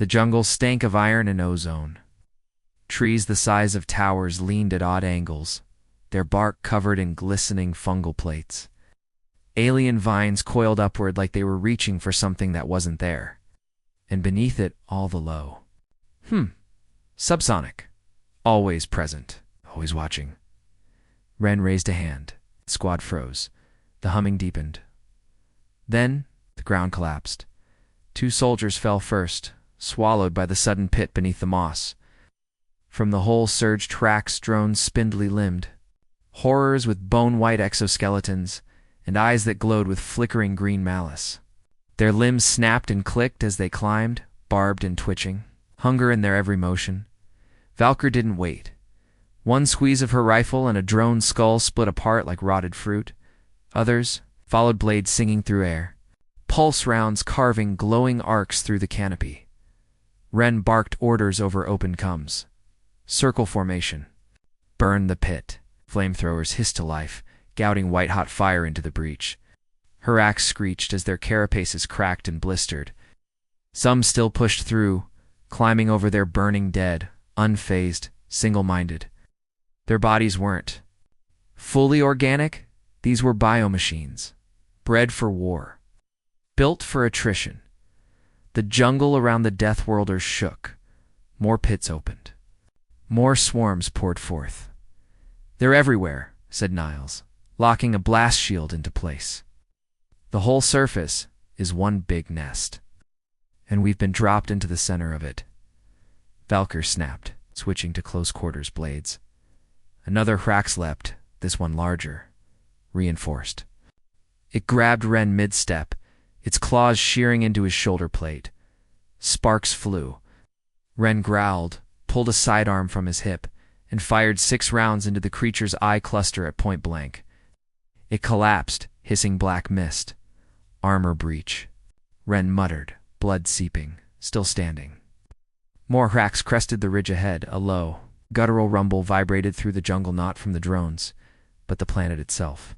The jungle stank of iron and ozone. Trees the size of towers leaned at odd angles, their bark covered in glistening fungal plates. Alien vines coiled upward like they were reaching for something that wasn't there. And beneath it, all the low. Subsonic. Always present. Always watching. Ren raised a hand. The squad froze. The humming deepened. Then, the ground collapsed. 2 soldiers fell first, swallowed by the sudden pit beneath the moss. From the hole surged tracks droned spindly-limbed. Horrors with bone-white exoskeletons, and eyes that glowed with flickering green malice. Their limbs snapped and clicked as they climbed, barbed and twitching, hunger in their every motion. Valkyr didn't wait. One squeeze of her rifle and a drone skull split apart like rotted fruit. Others followed blades singing through air, pulse rounds carving glowing arcs through the canopy. Ren barked orders over open combs. Circle formation. Burn the pit. Flamethrowers hissed to life, gouting white-hot fire into the breach. Her axe screeched as their carapaces cracked and blistered. Some still pushed through, climbing over their burning dead, unfazed, single-minded. Their bodies weren't fully organic. These were biomachines, bred for war, built for attrition. The jungle around the Deathworlders shook. More pits opened. More swarms poured forth. "They're everywhere," said Niles, locking a blast shield into place. "The whole surface is one big nest, and we've been dropped into the center of it." Valkyr snapped, switching to close-quarters blades. Another Hrax leapt, this one larger, reinforced. It grabbed Ren mid-step, its claws shearing into his shoulder plate. Sparks flew. Ren growled, pulled a sidearm from his hip, and fired 6 rounds into the creature's eye cluster at point blank. It collapsed, hissing black mist. Armor breach. Ren muttered, blood seeping, still standing. More Hrax crested the ridge ahead, a low, guttural rumble vibrated through the jungle not from the drones, but the planet itself.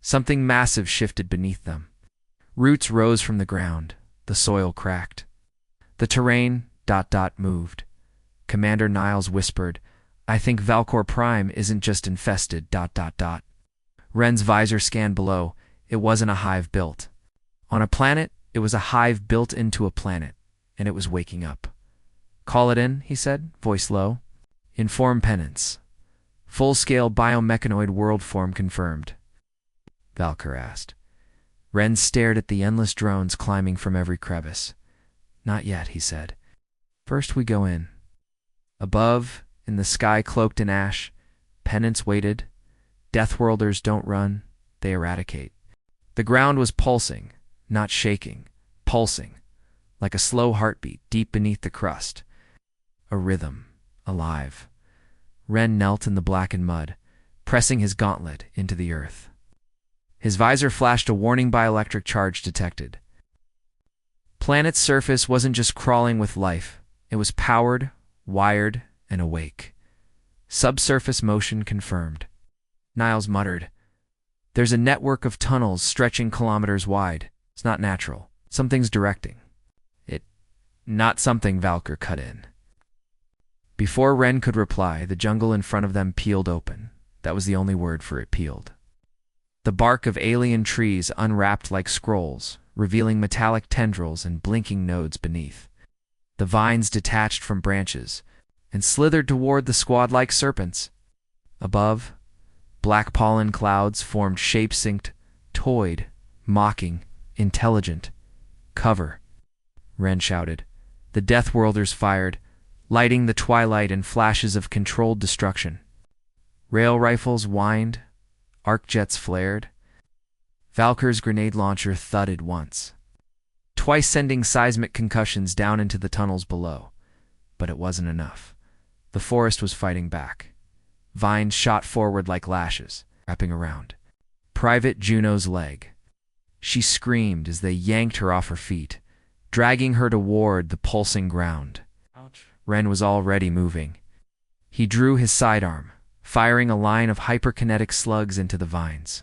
Something massive shifted beneath them. Roots rose from the ground. The soil cracked. The terrain, moved. Commander Niles whispered, "I think Valkor Prime isn't just infested, Ren's visor scanned below. It wasn't a hive built. On a planet, it was a hive built into a planet, and it was waking up. "Call it in," he said, voice low. "Inform penance. Full-scale biomechanoid world form confirmed." Valkyr asked. Ren stared at the endless drones climbing from every crevice. "Not yet," he said. "First we go in." Above, in the sky cloaked in ash, penance waited. Deathworlders don't run, they eradicate. The ground was pulsing, not shaking, pulsing, like a slow heartbeat deep beneath the crust. A rhythm, alive. Ren knelt in the blackened mud, pressing his gauntlet into the earth. His visor flashed a warning bioelectric charge detected. Planet's surface wasn't just crawling with life. It was powered, wired, and awake. Subsurface motion confirmed. Niles muttered, "There's a network of tunnels stretching kilometers wide. It's not natural. Something's directing." Not something," Valkyr cut in. Before Ren could reply, the jungle in front of them peeled open. That was the only word for it, peeled. The bark of alien trees unwrapped like scrolls, revealing metallic tendrils and blinking nodes beneath. The vines detached from branches and slithered toward the squad-like serpents. Above, black pollen clouds formed shape-synced, toyed, mocking, intelligent. "Cover," Ren shouted. The Deathworlders fired, lighting the twilight in flashes of controlled destruction. Rail rifles whined, arc jets flared. Valkyr's grenade launcher thudded once, twice sending seismic concussions down into the tunnels below. But it wasn't enough. The forest was fighting back. Vines shot forward like lashes, wrapping around Private Juno's leg. She screamed as they yanked her off her feet, dragging her toward the pulsing ground. Ouch. Ren was already moving. He drew his sidearm, firing a line of hyperkinetic slugs into the vines.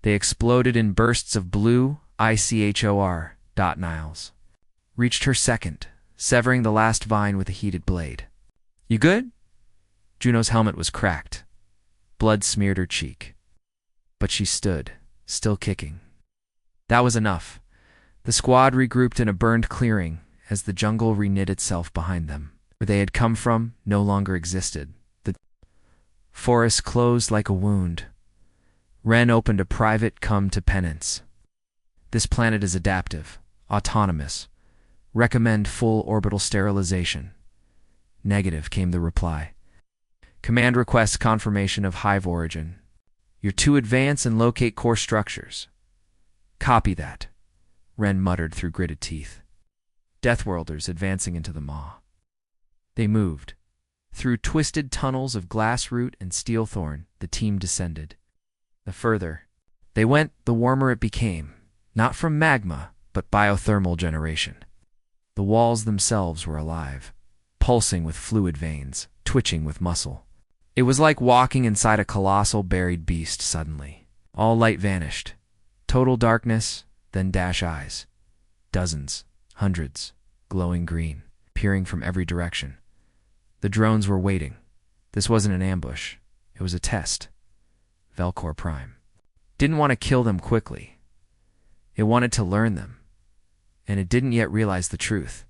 They exploded in bursts of blue, ICHOR. Niles reached her second, severing the last vine with a heated blade. "You good?" Juno's helmet was cracked. Blood smeared her cheek. But she stood, still kicking. That was enough. The squad regrouped in a burned clearing as the jungle reknit itself behind them. Where they had come from no longer existed. The forest closed like a wound. Ren opened a private come to penance. "This planet is adaptive, autonomous. Recommend full orbital sterilization." "Negative," came the reply. "Command requests confirmation of hive origin. You're too advanced and locate core structures." "Copy that," Ren muttered through gritted teeth. Deathworlders advancing into the maw. They moved. Through twisted tunnels of glass root and steel thorn, the team descended. The further they went, the warmer it became, not from magma, but biothermal generation. The walls themselves were alive, pulsing with fluid veins, twitching with muscle. It was like walking inside a colossal buried beast suddenly. All light vanished. Total darkness, then dash eyes. Dozens, hundreds, glowing green, peering from every direction. The drones were waiting. This wasn't an ambush. It was a test. Velcor Prime didn't want to kill them quickly. It wanted to learn them. And it didn't yet realize the truth.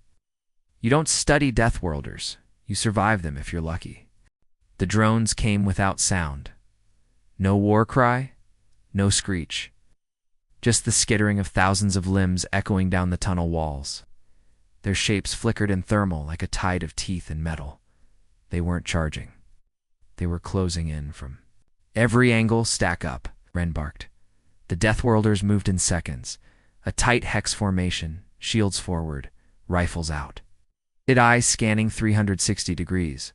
You don't study Deathworlders. You survive them if you're lucky. The drones came without sound. No war cry, no screech. Just the skittering of thousands of limbs echoing down the tunnel walls. Their shapes flickered in thermal like a tide of teeth and metal. They weren't charging. They were closing in from every angle. "Stack up," Ren barked. The Deathworlders moved in seconds. A tight hex formation, shields forward, rifles out. Eyes scanning 360 degrees.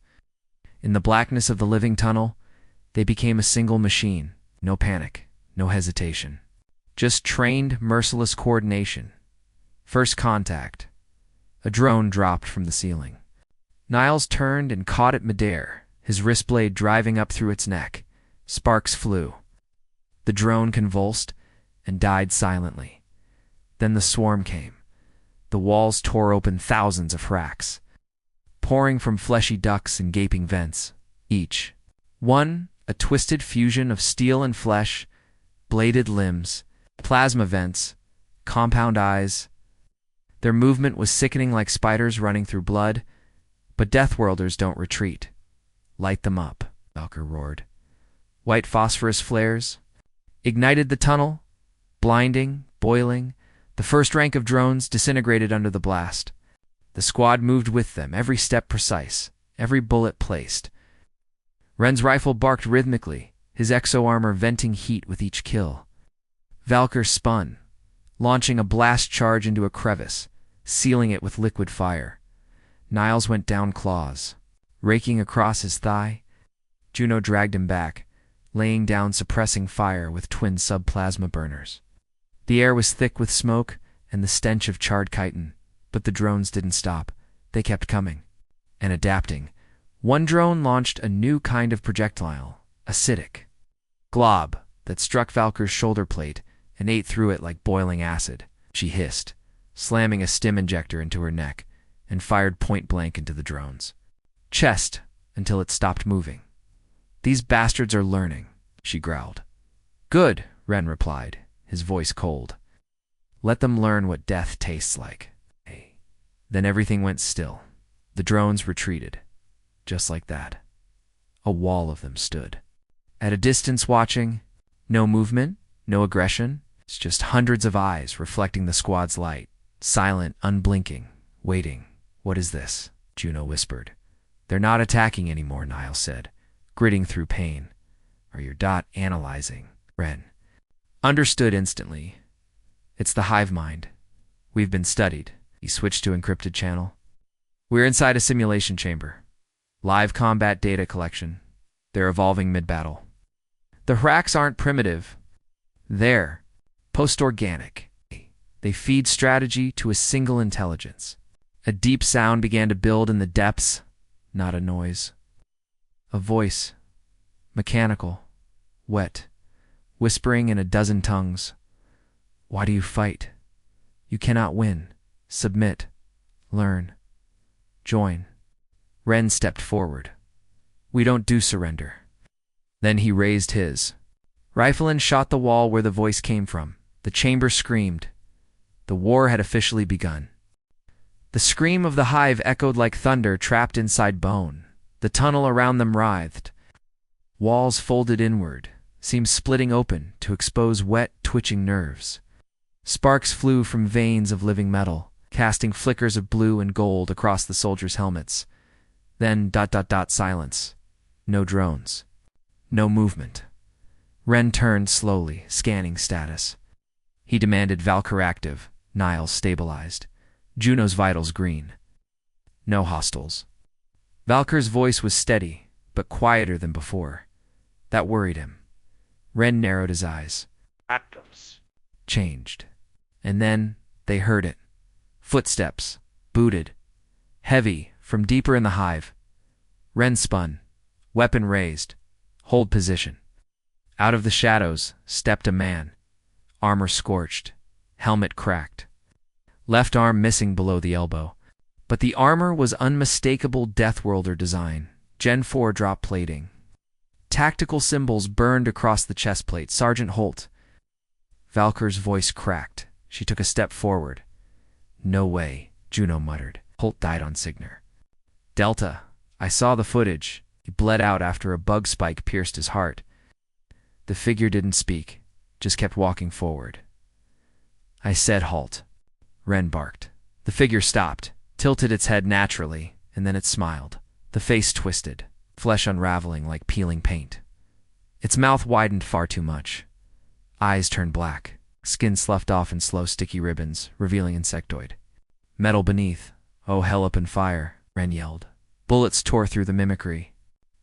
In the blackness of the living tunnel, they became a single machine. No panic, no hesitation. Just trained, merciless coordination. First contact. A drone dropped from the ceiling. Niles turned and caught it midair, his wrist blade driving up through its neck. Sparks flew. The drone convulsed and died silently. Then the swarm came. The walls tore open thousands of cracks, pouring from fleshy ducts and gaping vents, each one a twisted fusion of steel and flesh, bladed limbs, plasma vents, compound eyes. Their movement was sickening like spiders running through blood, but Deathworlders don't retreat. "Light them up," Valkyr roared. White phosphorus flares ignited the tunnel, blinding, boiling. The first rank of drones disintegrated under the blast. The squad moved with them, every step precise, every bullet placed. Ren's rifle barked rhythmically, his exo-armor venting heat with each kill. Valkyr spun, launching a blast charge into a crevice, sealing it with liquid fire. Niles went down claws, raking across his thigh. Juno dragged him back, laying down suppressing fire with twin subplasma burners. The air was thick with smoke and the stench of charred chitin, but the drones didn't stop. They kept coming and adapting. One drone launched a new kind of projectile, acidic glob, that struck Valkyr's shoulder plate and ate through it like boiling acid. She hissed, slamming a stim injector into her neck, and fired point blank into the drone's chest until it stopped moving. "These bastards are learning," she growled. "Good," Ren replied, his voice cold. "Let them learn what death tastes like." Then everything went still. The drones retreated. Just like that. A wall of them stood. At a distance watching, no movement, no aggression. It's just hundreds of eyes reflecting the squad's light. Silent, unblinking, waiting. "What is this?" Juno whispered. "They're not attacking anymore," Niles said, gritting through pain. "Or you're dot analyzing." Ren understood instantly. "It's the hive mind. We've been studied." He switched to encrypted channel. "We're inside a simulation chamber. Live combat data collection. They're evolving mid-battle. The Hraks aren't primitive. They're post-organic. They feed strategy to a single intelligence." A deep sound began to build in the depths, not a noise. A voice, mechanical, wet, whispering in a dozen tongues. "Why do you fight? You cannot win. Submit. Learn." Join. Ren stepped forward. We don't do surrender. Then he raised his rifle and shot the wall where the voice came from. The chamber screamed. The war had officially begun. The scream of the hive echoed like thunder trapped inside bone. The tunnel around them writhed. Walls folded inward, seemed splitting open to expose wet, twitching nerves. Sparks flew from veins of living metal, casting flickers of blue and gold across the soldiers' helmets. Then ... silence. No drones. No movement. Ren turned slowly, scanning status. He demanded Valkyr active, Niles stabilized, Juno's vitals green. No hostiles. Valkyr's voice was steady, but quieter than before. That worried him. Ren narrowed his eyes. Actives. Changed. And then they heard it. Footsteps, booted, heavy, from deeper in the hive. Ren spun, weapon raised, hold position. Out of the shadows stepped a man, armor scorched, helmet cracked, left arm missing below the elbow. But the armor was unmistakable Deathworlder design, Gen 4 drop plating. Tactical symbols burned across the chest plate. Sergeant Holt. Valkyr's voice cracked. She took a step forward. No way, Juno muttered. Holt died on Signer. Delta. I saw the footage. He bled out after a bug spike pierced his heart. The figure didn't speak, just kept walking forward. I said halt. Ren barked. The figure stopped, tilted its head naturally, and then it smiled. The face twisted, flesh unraveling like peeling paint. Its mouth widened far too much. Eyes turned black, skin sloughed off in slow sticky ribbons, revealing insectoid. Metal beneath. Oh, hell up in fire, Ren yelled. Bullets tore through the mimicry.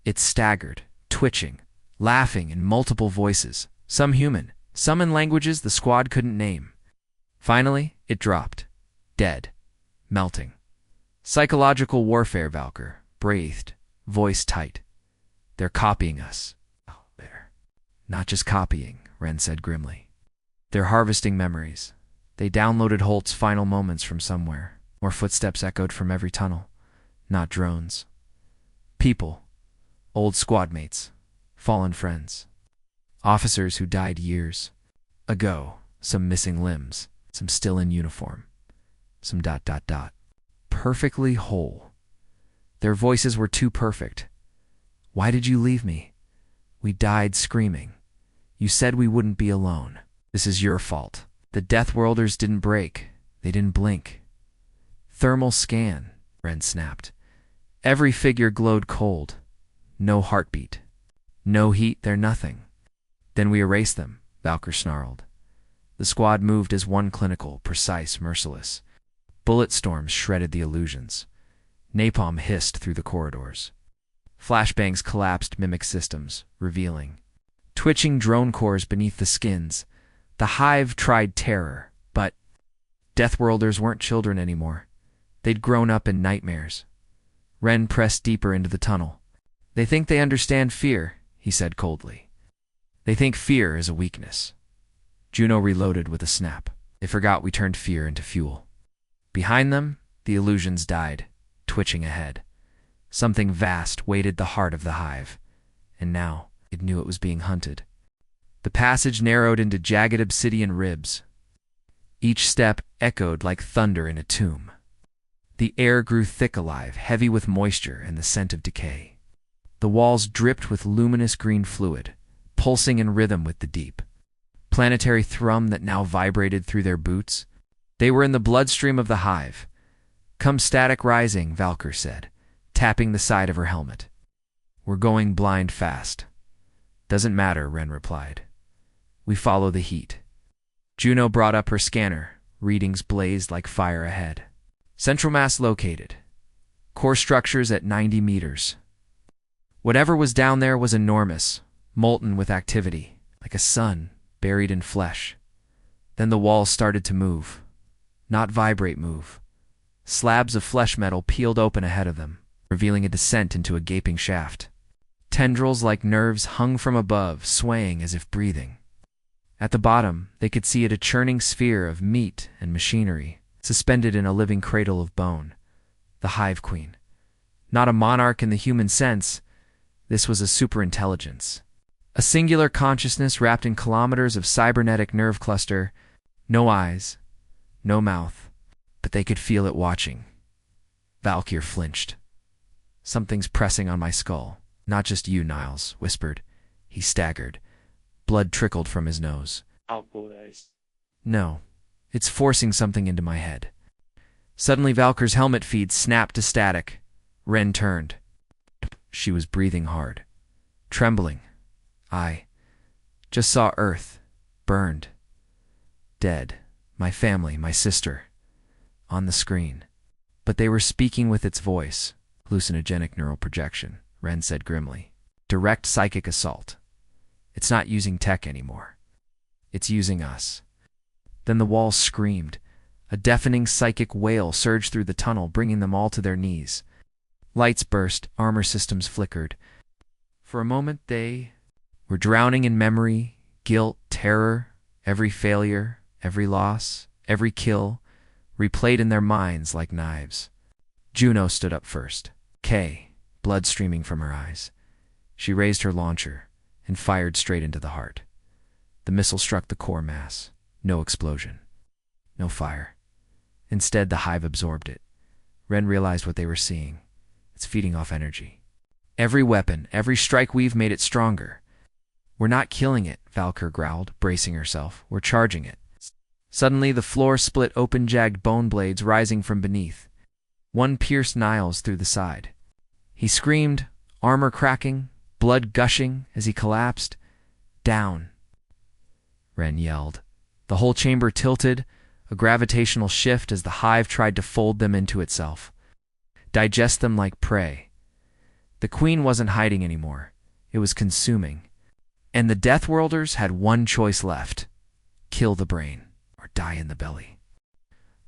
It staggered, twitching, laughing in multiple voices, some human, some in languages the squad couldn't name. Finally, it dropped. Dead. Melting. Psychological warfare, Valkyr. Breathed. Voice tight. They're copying us. Oh, there. Not just copying, Ren said grimly. They're harvesting memories. They downloaded Holt's final moments from somewhere. More footsteps echoed from every tunnel. Not drones. People. Old squad mates. Fallen friends. Officers who died years ago. Some missing limbs. Some still in uniform. Some ... Perfectly whole. Their voices were too perfect. Why did you leave me? We died screaming. You said we wouldn't be alone. This is your fault. The Deathworlders didn't break. They didn't blink. Thermal scan, Ren snapped. Every figure glowed cold. No heartbeat. No heat, they're nothing. Then we erased them, Valkyr snarled. The squad moved as one clinical, precise, merciless. Bullet storms shredded the illusions. Napalm hissed through the corridors. Flashbangs collapsed mimic systems, revealing twitching drone cores beneath the skins. The hive tried terror, but Deathworlders weren't children anymore. They'd grown up in nightmares. Ren pressed deeper into the tunnel. They think they understand fear, he said coldly. They think fear is a weakness. Juno reloaded with a snap. They forgot we turned fear into fuel. Behind them, the illusions died, twitching ahead. Something vast weighted the heart of the hive, and now it knew it was being hunted. The passage narrowed into jagged obsidian ribs. Each step echoed like thunder in a tomb. The air grew thick alive, heavy with moisture and the scent of decay. The walls dripped with luminous green fluid, pulsing in rhythm with the deep. Planetary thrum that now vibrated through their boots. They were in the bloodstream of the hive. Come static rising, Valkyr said, tapping the side of her helmet. We're going blind fast. Doesn't matter, Ren replied. We follow the heat. Juno brought up her scanner. Readings blazed like fire ahead. Central mass located. Core structures at 90 meters. Whatever was down there was enormous, molten with activity, like a sun buried in flesh. Then the walls started to move. Not vibrate, move. Slabs of flesh metal peeled open ahead of them, revealing a descent into a gaping shaft. Tendrils like nerves hung from above, swaying as if breathing. At the bottom, they could see it a churning sphere of meat and machinery, suspended in a living cradle of bone. The Hive Queen. Not a monarch in the human sense. This was a superintelligence. A singular consciousness wrapped in kilometers of cybernetic nerve cluster. No eyes, no mouth, but they could feel it watching. Valkyr flinched. Something's pressing on my skull. Not just you, Niles, whispered. He staggered. Blood trickled from his nose. No, it's forcing something into my head. Suddenly Valkyr's helmet feed snapped to static. Ren turned. She was breathing hard, trembling. I just saw Earth, burned, dead, my family, my sister, on the screen. But they were speaking with its voice. Hallucinogenic neural projection, Ren said grimly. Direct psychic assault. It's not using tech anymore. It's using us. Then the walls screamed. A deafening psychic wail surged through the tunnel, bringing them all to their knees. Lights burst, armor systems flickered. For a moment they were drowning in memory, guilt, terror, every failure, every loss, every kill, replayed in their minds like knives. Juno stood up first. Kay, blood streaming from her eyes. She raised her launcher and fired straight into the heart. The missile struck the core mass. No explosion. No fire. Instead, the hive absorbed it. Ren realized what they were seeing. It's feeding off energy. Every weapon, every strike we've made it stronger. We're not killing it, Valkyr growled, bracing herself. We're charging it. Suddenly, the floor split open, jagged bone blades rising from beneath. One pierced Niles through the side. He screamed, armor cracking, blood gushing as he collapsed. Down, Ren yelled. The whole chamber tilted, a gravitational shift as the hive tried to fold them into itself. Digest them like prey. The queen wasn't hiding anymore. It was consuming. And the Deathworlders had one choice left. Kill the brain, or die in the belly.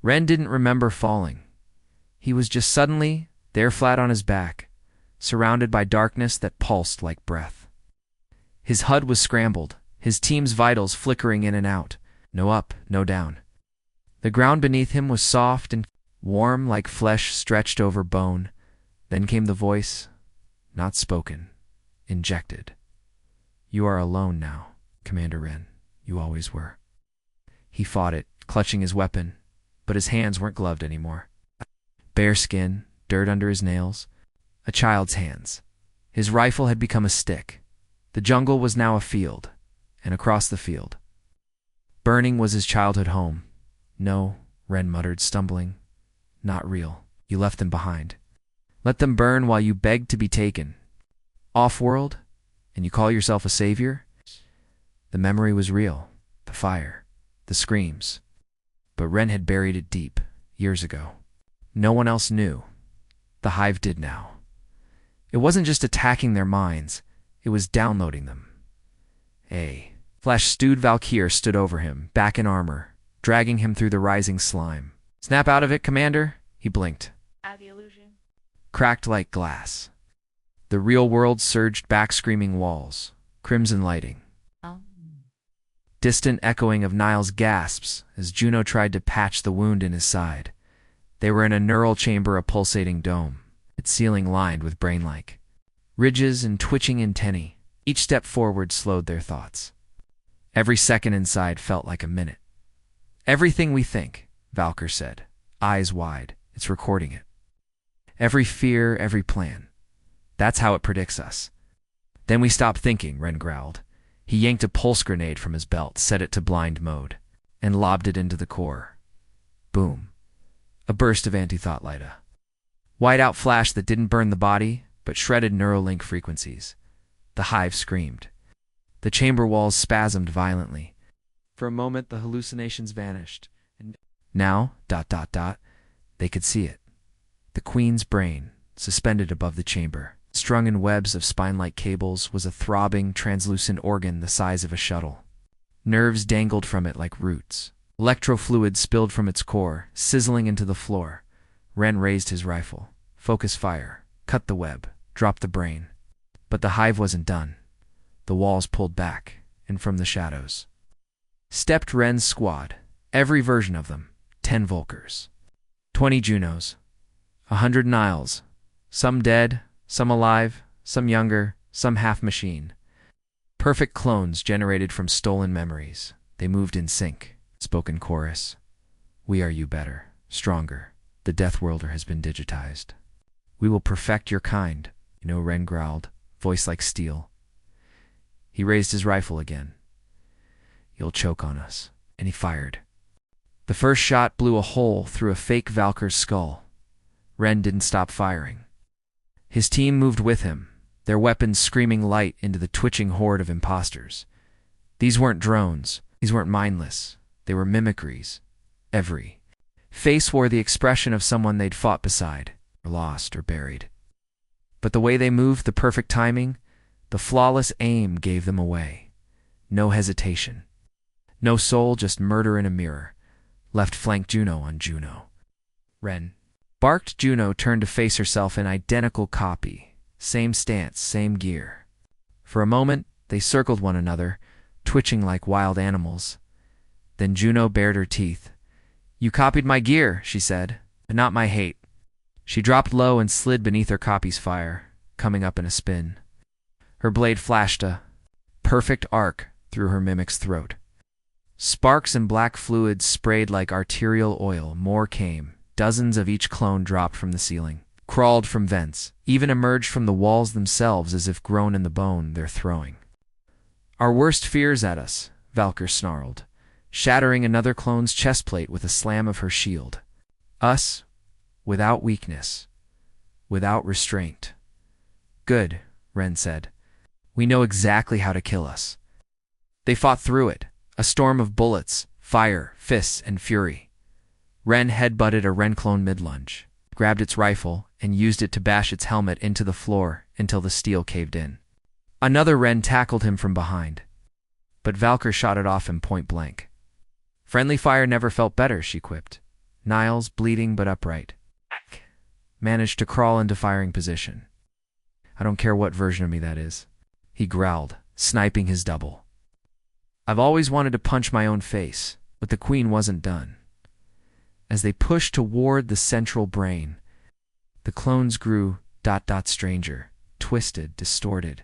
Ren didn't remember falling. He was just suddenly there flat on his back, surrounded by darkness that pulsed like breath. His HUD was scrambled, his team's vitals flickering in and out. No up, no down. The ground beneath him was soft and warm like flesh stretched over bone. Then came the voice, not spoken, injected. You are alone now, Commander Ren. You always were. He fought it, clutching his weapon, but his hands weren't gloved anymore. Bare skin, dirt under his nails, a child's hands. His rifle had become a stick. The jungle was now a field, and across the field. Burning was his childhood home. No, Ren muttered, stumbling. Not real. You left them behind. Let them burn while you begged to be taken. Off-world? And you call yourself a savior? The memory was real. The fire. The screams. But Ren had buried it deep, years ago. No one else knew. The hive did now. It wasn't just attacking their minds. It was downloading them. Flesh-stewed Valkyr stood over him, back in armor, dragging him through the rising slime. Snap out of it, Commander? He blinked. The illusion. Cracked like glass. The real world surged back, screaming walls, crimson lighting. Distant echoing of Niles' gasps as Juno tried to patch the wound in his side. They were in a neural chamber, a pulsating dome, its ceiling lined with brain-like ridges and twitching antennae. Each step forward slowed their thoughts. Every second inside felt like a minute. Everything we think, Valkyr said, eyes wide. It's recording it. Every fear, every plan. That's how it predicts us. Then we stop thinking, Ren growled. He yanked a pulse grenade from his belt, set it to blind mode, and lobbed it into the core. Boom. A burst of anti-thought light. A white-out flash that didn't burn the body, but shredded Neuralink frequencies. The hive screamed. The chamber walls spasmed violently. For a moment, the hallucinations vanished. And now, they could see it. The queen's brain, suspended above the chamber, strung in webs of spine-like cables, was a throbbing, translucent organ the size of a shuttle. Nerves dangled from it like roots. Electrofluid spilled from its core, sizzling into the floor. Ren raised his rifle. Focus fire. Cut the web. Drop the brain. But the hive wasn't done. The walls pulled back, and from the shadows stepped Ren's squad, every version of them, 10 Volkers, 20 Junos, 100 Niles, Some dead, some alive, some younger, some half-machine. Perfect clones generated from stolen memories. They moved in sync, spoke in chorus. We are you better, stronger. The Deathworlder has been digitized. We will perfect your kind, Ren growled, voice like steel. He raised his rifle again. You'll choke on us. And he fired. The first shot blew a hole through a fake Valkyr's skull. Ren didn't stop firing. His team moved with him, their weapons screaming light into the twitching horde of imposters. These weren't drones. These weren't mindless. They were mimicries. Every face wore the expression of someone they'd fought beside, or lost, or buried. But the way they moved, the perfect timing, the flawless aim gave them away. No hesitation. No soul, just murder in a mirror. Left flank Juno on Juno. Ren barked. Juno turned to face herself in identical copy. Same stance, same gear. For a moment, they circled one another, twitching like wild animals. Then Juno bared her teeth. You copied my gear, she said, but not my hate. She dropped low and slid beneath her copy's fire, coming up in a spin. Her blade flashed a perfect arc through her mimic's throat. Sparks and black fluid sprayed like arterial oil. More came. Dozens of each clone dropped from the ceiling, crawled from vents, even emerged from the walls themselves as if grown in the bone they're throwing. Our worst fears at us, Valkyr snarled, shattering another clone's chest plate with a slam of her shield. Us, without weakness, without restraint. Good, Ren said. We know exactly how to kill us. They fought through it. A storm of bullets, fire, fists, and fury. Ren headbutted a Ren clone mid-lunge, grabbed its rifle, and used it to bash its helmet into the floor until the steel caved in. Another Ren tackled him from behind, but Valkyr shot it off him point blank. Friendly fire never felt better, she quipped. Niles, bleeding but upright, managed to crawl into firing position. I don't care what version of me that is, he growled, sniping his double. I've always wanted to punch my own face, but the queen wasn't done. As they pushed toward the central brain, the clones grew ... stranger, twisted, distorted.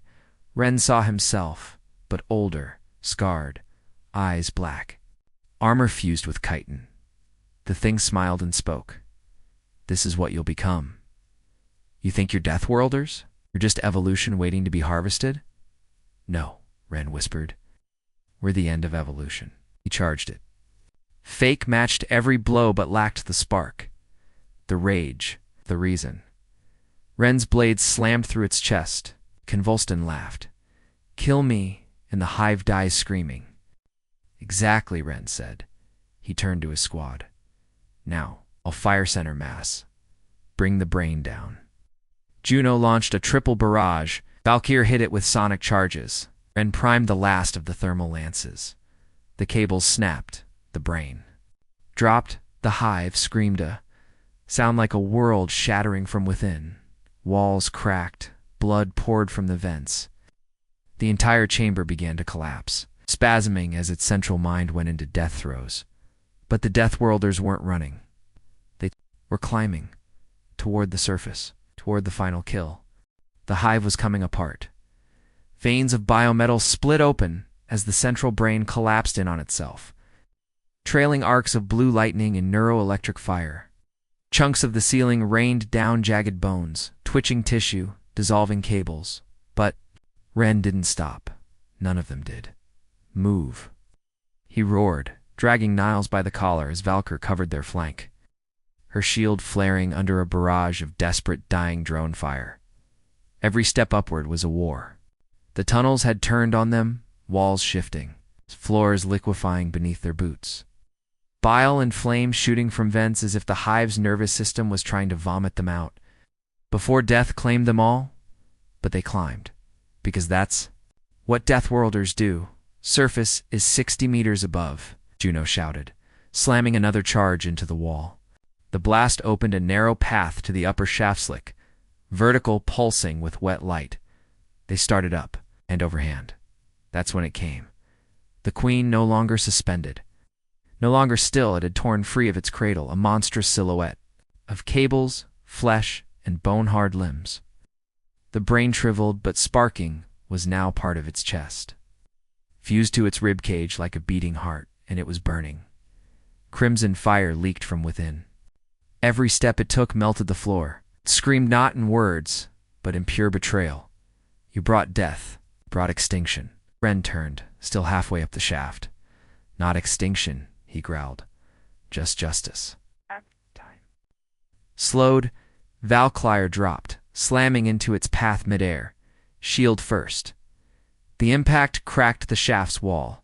Ren saw himself, but older, scarred, eyes black, armor fused with chitin. The thing smiled and spoke. This is what you'll become. You think you're Deathworlders? You're just evolution waiting to be harvested? No, Ren whispered. We're the end of evolution. He charged it. Fake matched every blow but lacked the spark. The rage, the reason. Ren's blade slammed through its chest. Convulsed and laughed. Kill me, and the hive dies screaming. Exactly, Ren said. He turned to his squad. Now, I'll fire center mass. Bring the brain down. Juno launched a triple barrage. Valkyr hit it with sonic charges. Ren primed the last of the thermal lances. The cables snapped. The brain dropped. The hive screamed a sound like a world shattering from within. Walls cracked. Blood poured from the vents. The entire chamber began to collapse, spasming as its central mind went into death throes. But the Deathworlders weren't running. They were climbing toward the surface, toward the final kill. The hive was coming apart. Veins of biometal split open as the central brain collapsed in on itself. Trailing arcs of blue lightning and neuroelectric fire. Chunks of the ceiling rained down jagged bones, twitching tissue, dissolving cables. But Ren didn't stop. None of them did. Move. He roared, dragging Niles by the collar as Valkyr covered their flank, her shield flaring under a barrage of desperate dying drone fire. Every step upward was a war. The tunnels had turned on them, walls shifting, floors liquefying beneath their boots. Bile and flame shooting from vents as if the hive's nervous system was trying to vomit them out. Before death claimed them all, but they climbed, because that's what Deathworlders do. Surface is 60 meters above, Juno shouted, slamming another charge into the wall. The blast opened a narrow path to the upper shaft slick, vertical, pulsing with wet light. They started up, hand over hand. That's when it came. The queen no longer suspended. No longer still, it had torn free of its cradle, a monstrous silhouette of cables, flesh, and bone-hard limbs. The brain, shriveled but sparking, was now part of its chest, fused to its rib cage like a beating heart, and it was burning. Crimson fire leaked from within. Every step it took melted the floor. It screamed not in words, but in pure betrayal. You brought death, brought extinction. Ren turned, still halfway up the shaft. Not extinction, he growled. Just justice. Time. Slowed, Valkyr dropped, slamming into its path midair, shield first. The impact cracked the shaft's wall.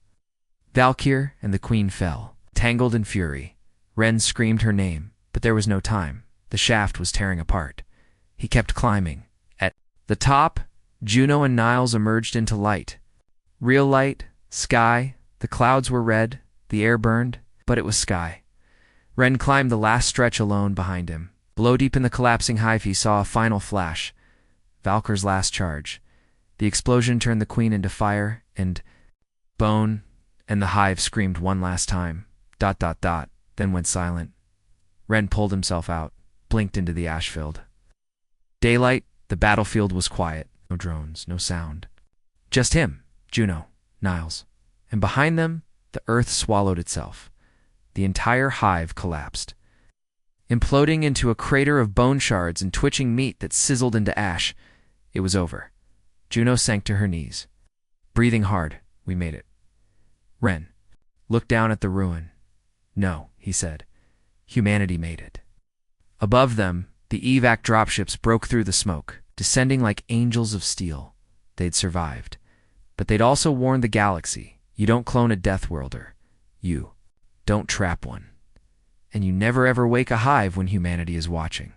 Valkyr and the queen fell, tangled in fury. Ren screamed her name, but there was no time. The shaft was tearing apart. He kept climbing. At the top, Juno and Niles emerged into light. Real light, sky, the clouds were red, the air burned, but it was sky. Ren climbed the last stretch alone behind him. Below, deep in the collapsing hive, he saw a final flash. Valkyr's last charge. The explosion turned the queen into fire, and bone, and the hive screamed one last time. ... then went silent. Ren pulled himself out, blinked into the ash-filled daylight. The battlefield was quiet. No drones, no sound. Just him, Juno, Niles. And behind them, the earth swallowed itself. The entire hive collapsed, imploding into a crater of bone shards and twitching meat that sizzled into ash. It was over. Juno sank to her knees. Breathing hard, we made it. Ren looked down at the ruin. No, he said. Humanity made it. Above them, the evac dropships broke through the smoke, descending like angels of steel. They'd survived. But they'd also warned the galaxy. You don't clone a Deathworlder. You don't trap one. And you never ever wake a hive when humanity is watching.